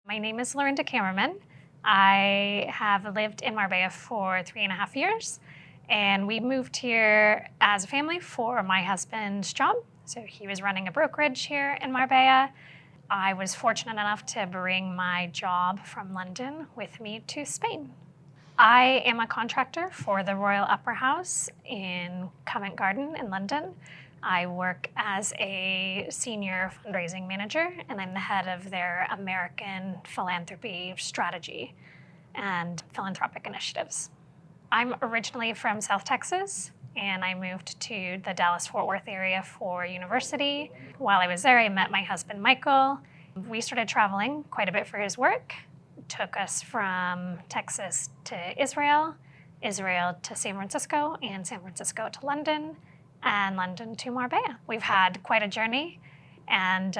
My name is Lorinda Kammerman. I have lived in Marbella for 3.5 years, and we moved here as a family for my husband's job. So he was running a brokerage here in Marbella. I was fortunate enough to bring my job from London with me to Spain. I am a contractor for the Royal Opera House in Covent Garden in London. I work as a senior fundraising manager, and I'm the head of their American philanthropy strategy and philanthropic initiatives. I'm originally from South Texas, and I moved to the Dallas-Fort Worth area for university. While I was there, I met my husband, Michael. We started traveling quite a bit for his work. It took us from Texas to Israel, Israel to San Francisco, and San Francisco to London, and London to Marbella. We've had quite a journey, and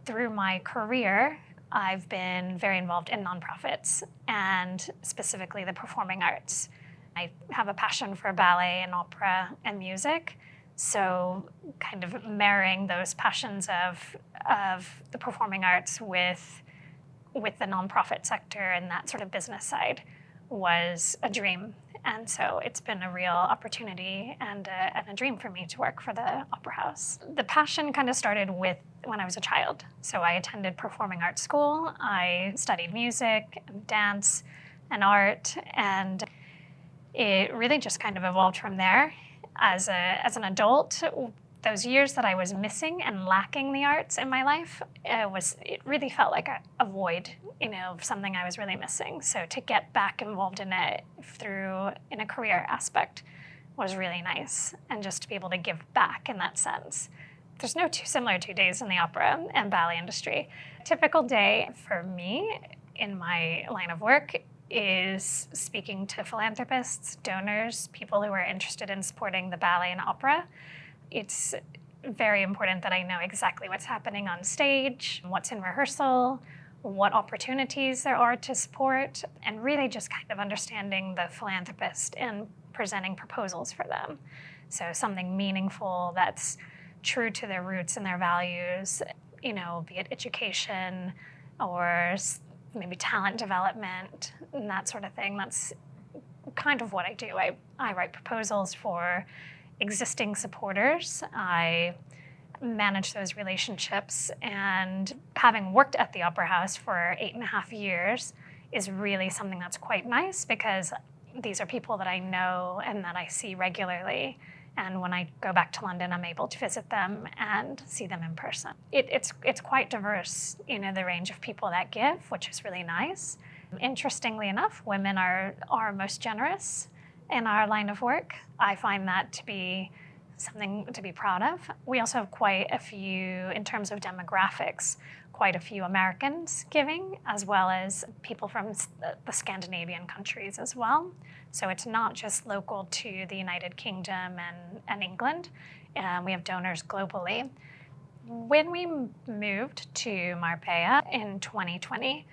through my career, I've been very involved in nonprofits and specifically the performing arts. I have a passion for ballet and opera and music, so kind of marrying those passions of the performing arts with the nonprofit sector and that sort of business side was a dream. And so it's been a real opportunity and a dream for me to work for the Opera House. The passion kind of started with when I was a child. So I attended performing arts school. I studied music and dance and art, and it really just kind of evolved from there. As an adult, those years that I was missing and lacking the arts in my life, it really felt like a void, of something I was really missing. So to get back involved in it in a career aspect was really nice, and just to be able to give back in that sense. There's no two similar 2 days in the opera and ballet industry. A typical day for me in my line of work is speaking to philanthropists, donors, people who are interested in supporting the ballet and opera. It's very important that I know exactly what's happening on stage, what's in rehearsal, what opportunities there are to support, and really just kind of understanding the philanthropist and presenting proposals for them. So something meaningful that's true to their roots and their values, be it education or maybe talent development and that sort of thing. That's kind of what I do. I write proposals for existing supporters. I manage those relationships, and having worked at the Opera House for 8.5 years is really something that's quite nice, because these are people that I know and that I see regularly. And when I go back to London, I'm able to visit them and see them in person. It's quite diverse, the range of people that give, which is really nice. Interestingly enough, women are most generous in our line of work. I find that to be something to be proud of. We also have quite a few, in terms of demographics, quite a few Americans giving, as well as people from the Scandinavian countries as well. So it's not just local to the United Kingdom and England. We have donors globally. When we moved to Marbella in 2020,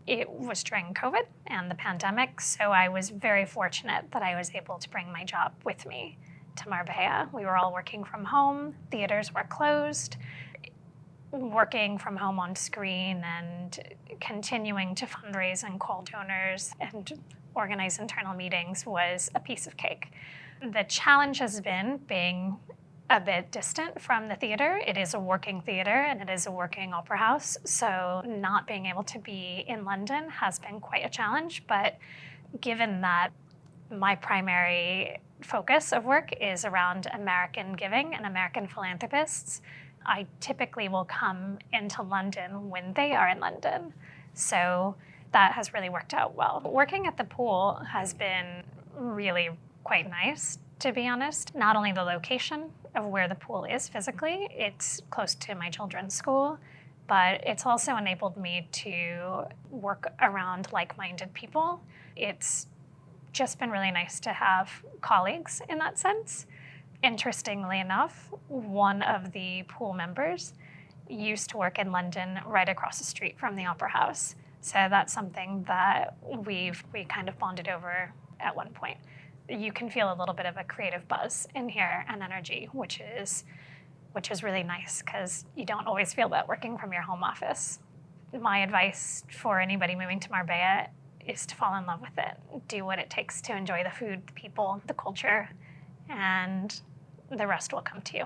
it was during COVID and the pandemic, so I was very fortunate that I was able to bring my job with me to Marbella. We were all working from home, theaters were closed. Working from home on screen and continuing to fundraise and call donors and organize internal meetings was a piece of cake. The challenge has been being a bit distant from the theater. It is a working theater and it is a working opera house, so not being able to be in London has been quite a challenge. But given that my primary focus of work is around American giving and American philanthropists, I typically will come into London when they are in London. So that has really worked out well. Working at the pool has been really quite nice, to be honest. Not only the location of where the pool is physically, it's close to my children's school, but it's also enabled me to work around like-minded people. It's just been really nice to have colleagues in that sense. Interestingly enough, one of the pool members used to work in London right across the street from the Opera House. So that's something that we kind of bonded over at one point. You can feel a little bit of a creative buzz in here and energy, which is really nice, because you don't always feel that working from your home office. my advice for anybody moving to Marbella is to fall in love with it. Do what it takes to enjoy the food, the people, the culture, and the rest will come to you.